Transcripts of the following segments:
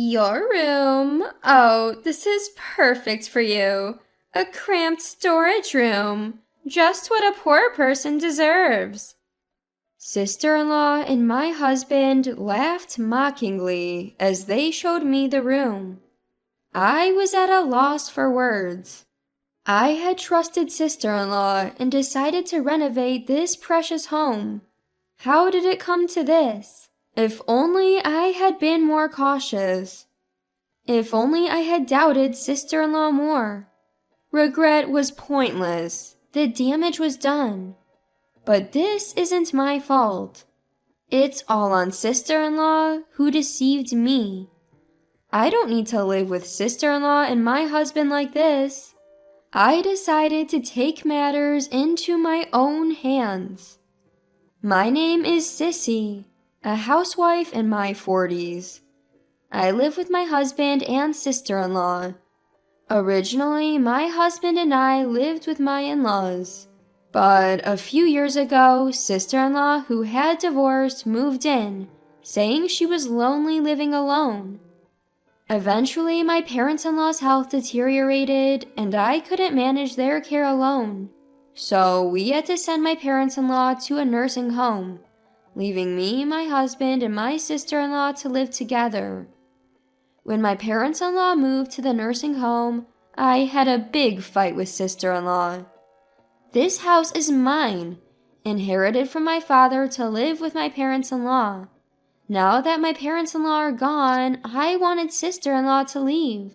Your room? Oh, this is perfect for you. A cramped storage room. Just what a poor person deserves. Sister-in-law and my husband laughed mockingly as they showed me the room. I was at a loss for words. I had trusted sister-in-law and decided to renovate this precious home. How did it come to this? If only I had been more cautious. If only I had doubted sister-in-law more. Regret was pointless. The damage was done. But this isn't my fault. It's all on sister-in-law who deceived me. I don't need to live with sister-in-law and my husband like this. I decided to take matters into my own hands. My name is Sissy, a housewife in my 40s. I live with my husband and sister-in-law. Originally, my husband and I lived with my in-laws. But a few years ago, sister-in-law who had divorced moved in, saying she was lonely living alone. Eventually, my parents-in-law's health deteriorated, and I couldn't manage their care alone. So we had to send my parents-in-law to a nursing home, leaving me, my husband, and my sister-in-law to live together. When my parents-in-law moved to the nursing home, I had a big fight with sister-in-law. This house is mine, inherited from my father to live with my parents-in-law. Now that my parents-in-law are gone, I wanted sister-in-law to leave.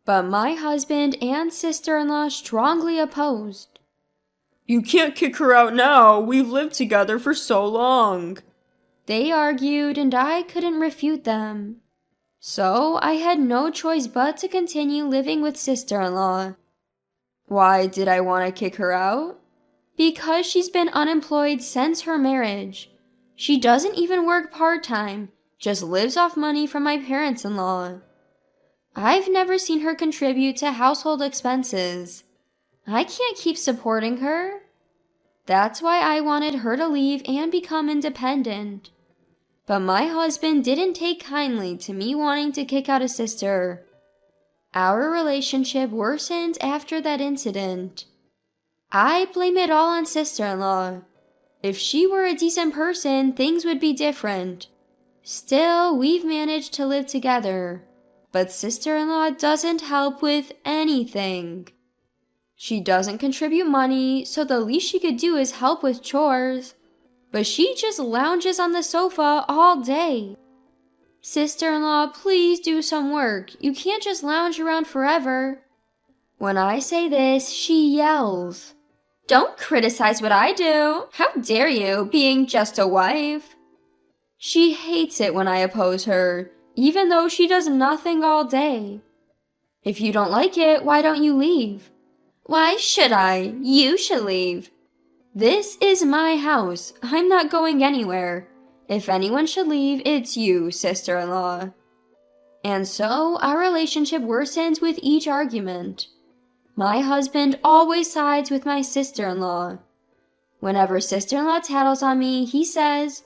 But my husband and sister-in-law strongly opposed. You can't kick her out now. We've lived together for so long. They argued and I couldn't refute them. So I had no choice but to continue living with sister-in-law. Why did I want to kick her out? Because she's been unemployed since her marriage. She doesn't even work part-time, just lives off money from my parents-in-law. I've never seen her contribute to household expenses. I can't keep supporting her. That's why I wanted her to leave and become independent. But my husband didn't take kindly to me wanting to kick out a sister. Our relationship worsened after that incident. I blame it all on sister-in-law. If she were a decent person, things would be different. Still, we've managed to live together. But sister-in-law doesn't help with anything. She doesn't contribute money, so the least she could do is help with chores. But she just lounges on the sofa all day. Sister-in-law, please do some work. You can't just lounge around forever. When I say this, she yells. Don't criticize what I do. How dare you, being just a wife? She hates it when I oppose her, even though she does nothing all day. If you don't like it, why don't you leave? Why should I? You should leave. This is my house. I'm not going anywhere. If anyone should leave, it's you, sister-in-law. And so, our relationship worsens with each argument. My husband always sides with my sister-in-law. Whenever sister-in-law tattles on me, he says,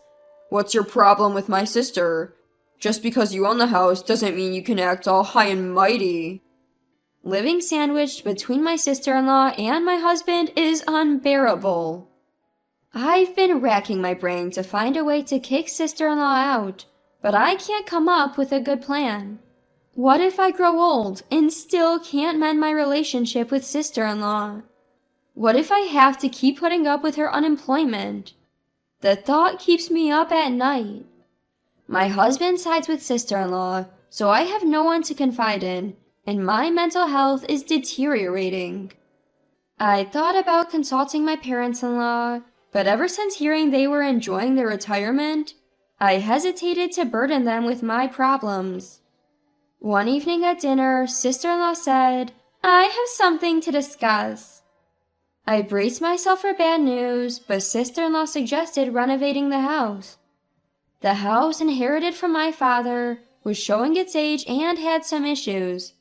What's your problem with my sister? Just because you own the house doesn't mean you can act all high and mighty. Living sandwiched between my sister-in-law and my husband is unbearable. I've been racking my brain to find a way to kick sister-in-law out, but I can't come up with a good plan. What if I grow old and still can't mend my relationship with sister-in-law? What if I have to keep putting up with her unemployment? The thought keeps me up at night. My husband sides with sister-in-law, so I have no one to confide in, and my mental health is deteriorating. I thought about consulting my parents-in-law, but ever since hearing they were enjoying their retirement, I hesitated to burden them with my problems. One evening at dinner, sister-in-law said, I have something to discuss. I braced myself for bad news, but sister-in-law suggested renovating the house. The house, inherited from my father, was showing its age and had some issues.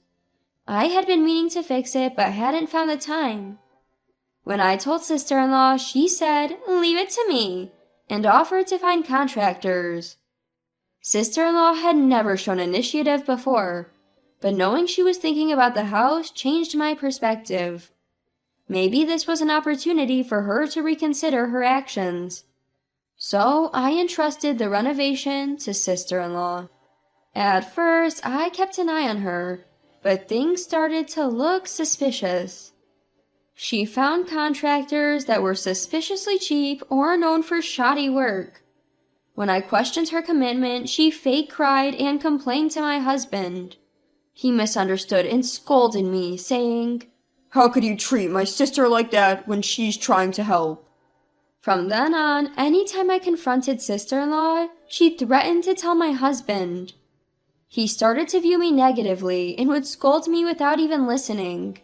I had been meaning to fix it, but hadn't found the time. When I told sister-in-law, she said, leave it to me, and offered to find contractors. Sister-in-law had never shown initiative before, but knowing she was thinking about the house changed my perspective. Maybe this was an opportunity for her to reconsider her actions. So I entrusted the renovation to sister-in-law. At first, I kept an eye on her, but things started to look suspicious. She found contractors that were suspiciously cheap or known for shoddy work. When I questioned her commitment, she fake cried and complained to my husband. He misunderstood and scolded me, saying, "How could you treat my sister like that when she's trying to help?" From then on, anytime I confronted sister-in-law, she threatened to tell my husband. He started to view me negatively and would scold me without even listening.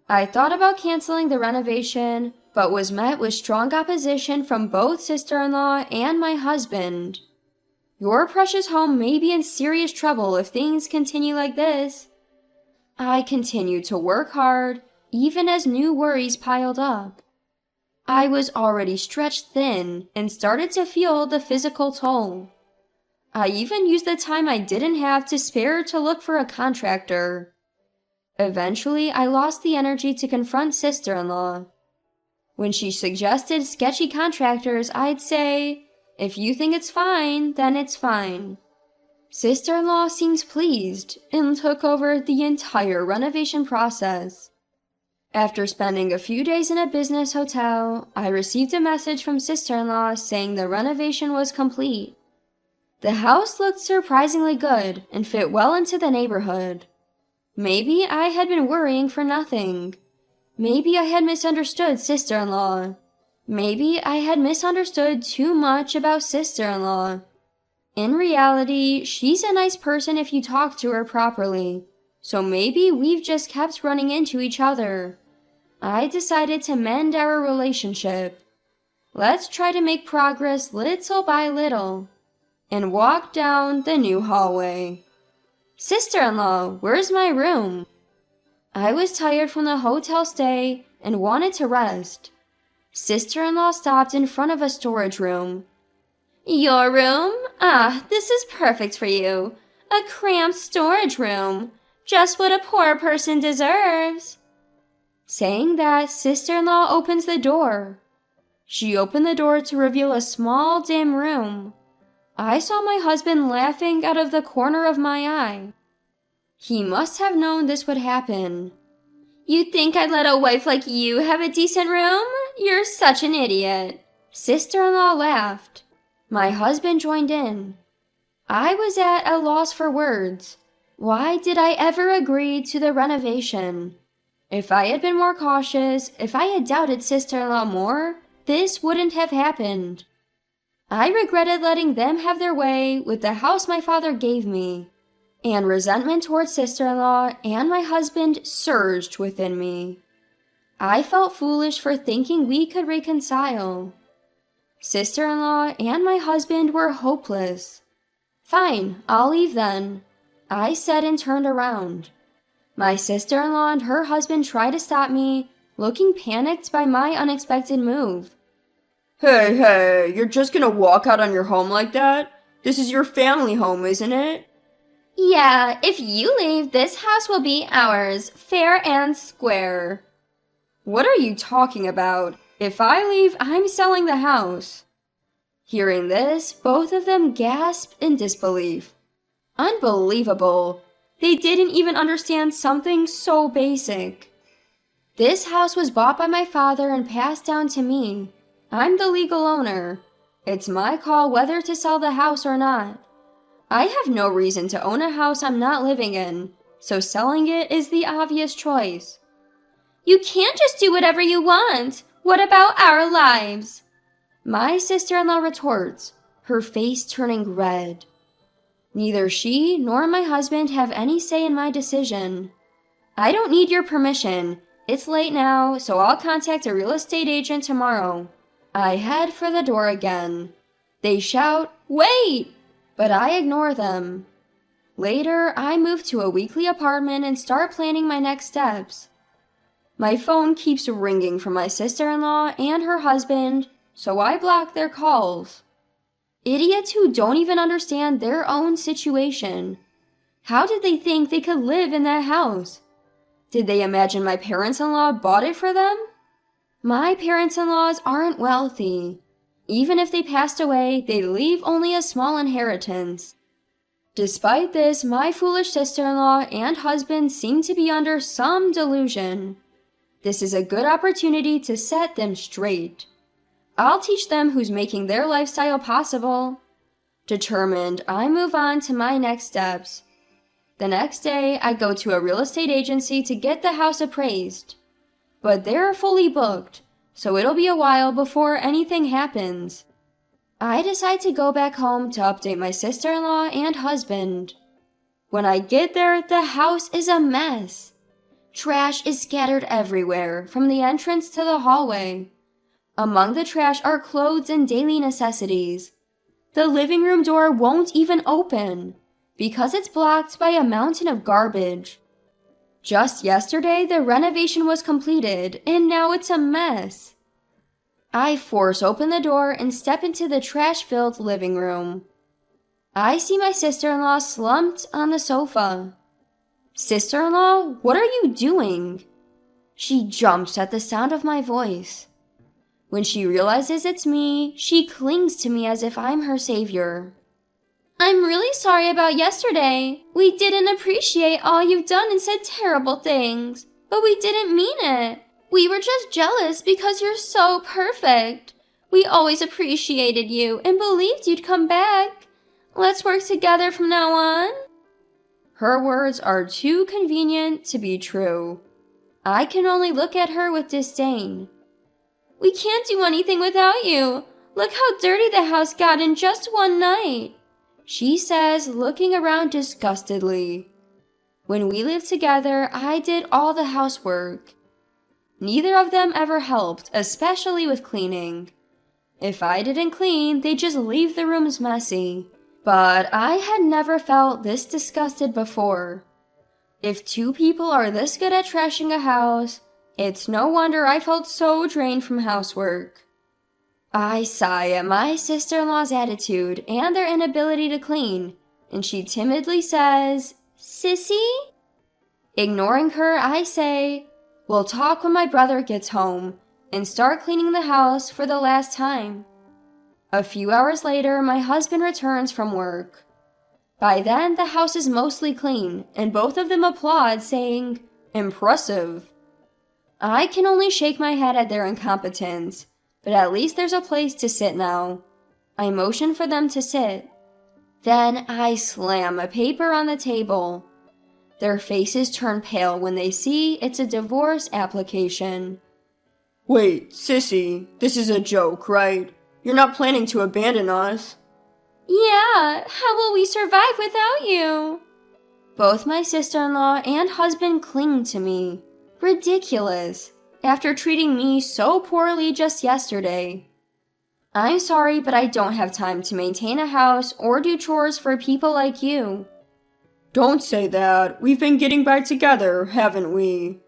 I thought about canceling the renovation, but was met with strong opposition from both sister-in-law and my husband. Your precious home may be in serious trouble if things continue like this. I continued to work hard, even as new worries piled up. I was already stretched thin and started to feel the physical toll. I even used the time I didn't have to spare to look for a contractor. Eventually, I lost the energy to confront sister-in-law. When she suggested sketchy contractors, I'd say, "If you think it's fine, then it's fine." Sister-in-law seemed pleased and took over the entire renovation process. After spending a few days in a business hotel, I received a message from sister-in-law saying the renovation was complete. The house looked surprisingly good and fit well into the neighborhood. Maybe I had been worrying for nothing. Maybe I had misunderstood sister-in-law. Maybe I had misunderstood too much about sister-in-law. In reality, she's a nice person if you talk to her properly, so maybe we've just kept running into each other. I decided to mend our relationship. Let's try to make progress little by little. And walk down the new hallway. "Sister-in-law, where's my room?" I was tired from the hotel stay and wanted to rest. Sister-in-law stopped in front of a storage room. "Your room? Ah, this is perfect for you. A cramped storage room. Just what a poor person deserves." Saying that, sister-in-law opens the door. She opened the door to reveal a small, dim room. I saw my husband laughing out of the corner of my eye. He must have known this would happen. "You think I'd let a wife like you have a decent room? You're such an idiot." Sister-in-law laughed. My husband joined in. I was at a loss for words. Why did I ever agree to the renovation? If I had been more cautious, if I had doubted sister-in-law more, this wouldn't have happened. I regretted letting them have their way with the house my father gave me, and resentment towards sister-in-law and my husband surged within me. I felt foolish for thinking we could reconcile. Sister-in-law and my husband were hopeless. "Fine, I'll leave then," I said and turned around. My sister-in-law and her husband tried to stop me, looking panicked by my unexpected move. Hey, you're just gonna walk out on your home like that? This is your family home, isn't it?" "Yeah, if you leave, this house will be ours, fair and square." "What are you talking about? If I leave, I'm selling the house." Hearing this, both of them gasped in disbelief. Unbelievable. They didn't even understand something so basic. This house was bought by my father and passed down to me. I'm the legal owner. It's my call whether to sell the house or not. I have no reason to own a house I'm not living in, so selling it is the obvious choice. "You can't just do whatever you want. What about our lives?" My sister-in-law retorts, her face turning red. Neither she nor my husband have any say in my decision. "I don't need your permission. It's late now, so I'll contact a real estate agent tomorrow." I head for the door again. They shout, "Wait!" but I ignore them. Later, I move to a weekly apartment and start planning my next steps. My phone keeps ringing from my sister-in-law and her husband, so I block their calls. Idiots who don't even understand their own situation. How did they think they could live in that house? Did they imagine my parents-in-law bought it for them? My parents-in-laws aren't wealthy. Even if they passed away, they'd leave only a small inheritance. Despite this, my foolish sister-in-law and husband seem to be under some delusion. This is a good opportunity to set them straight. I'll teach them who's making their lifestyle possible. Determined, I move on to my next steps. The next day, I go to a real estate agency to get the house appraised. But they're fully booked, so it'll be a while before anything happens. I decide to go back home to update my sister-in-law and husband. When I get there, the house is a mess. Trash is scattered everywhere, from the entrance to the hallway. Among the trash are clothes and daily necessities. The living room door won't even open, because it's blocked by a mountain of garbage. Just yesterday, the renovation was completed, and now it's a mess. I force open the door and step into the trash-filled living room. I see my sister-in-law slumped on the sofa. Sister-in-law, what are you doing? She jumps at the sound of my voice. When she realizes it's me, she clings to me as if I'm her savior. I'm really sorry about yesterday. We didn't appreciate all you've done and said terrible things, but we didn't mean it. We were just jealous because you're so perfect. We always appreciated you and believed you'd come back. Let's work together from now on. Her words are too convenient to be true. I can only look at her with disdain. We can't do anything without you. Look how dirty the house got in just one night, she says, looking around disgustedly. When we lived together, I did all the housework. Neither of them ever helped, especially with cleaning. If I didn't clean, they'd just leave the rooms messy. But I had never felt this disgusted before. If two people are this good at trashing a house, it's no wonder I felt so drained from housework. I sigh at my sister-in-law's attitude and their inability to clean, and she timidly says, "Sissy?" Ignoring her, I say, "We'll talk when my brother gets home," and start cleaning the house for the last time. A few hours later, my husband returns from work. By then, the house is mostly clean, and both of them applaud, saying, "Impressive." I can only shake my head at their incompetence, but at least there's a place to sit now. I motion for them to sit. Then I slam a paper on the table. Their faces turn pale when they see it's a divorce application. Wait, Sissy, this is a joke, right? You're not planning to abandon us? Yeah, how will we survive without you? Both my sister-in-law and husband cling to me. Ridiculous, after treating me so poorly just yesterday. I'm sorry, but I don't have time to maintain a house or do chores for people like you. Don't say that. We've been getting by together, haven't we?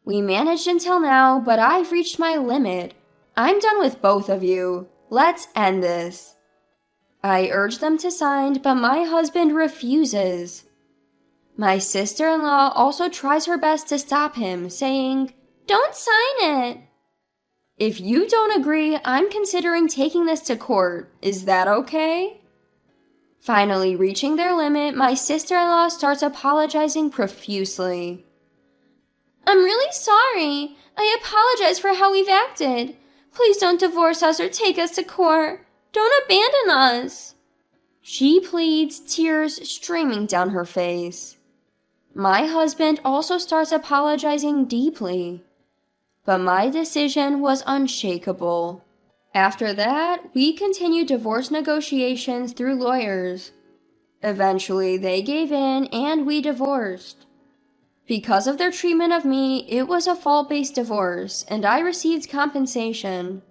We managed until now, but I've reached my limit. I'm done with both of you. Let's end this. I urge them to sign, but my husband refuses. My sister-in-law also tries her best to stop him, saying, "Don't sign it." If you don't agree, I'm considering taking this to court. Is that okay? Finally reaching their limit, my sister-in-law starts apologizing profusely. I'm really sorry. I apologize for how we've acted. Please don't divorce us or take us to court. Don't abandon us. She pleads, tears streaming down her face. My husband also starts apologizing deeply. But my decision was unshakable. After that, we continued divorce negotiations through lawyers. Eventually, they gave in and we divorced. Because of their treatment of me, it was a fault-based divorce, and I received compensation.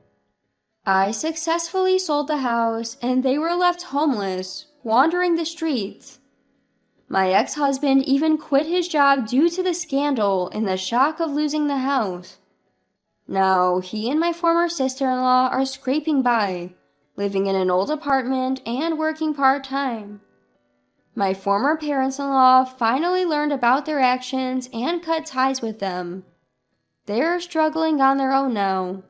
I successfully sold the house, and they were left homeless, wandering the streets. My ex-husband even quit his job due to the scandal and the shock of losing the house. Now, he and my former sister-in-law are scraping by, living in an old apartment and working part-time. My former parents-in-law finally learned about their actions and cut ties with them. They're struggling on their own now.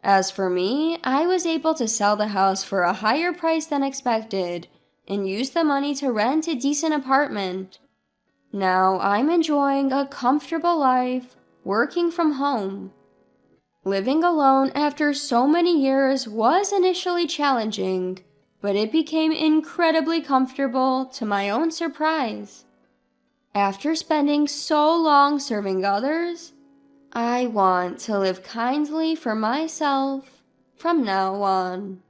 As for me, I was able to sell the house for a higher price than expected and use the money to rent a decent apartment. Now I'm enjoying a comfortable life, working from home. Living alone after so many years was initially challenging, but it became incredibly comfortable to my own surprise. After spending so long serving others, I want to live kindly for myself from now on.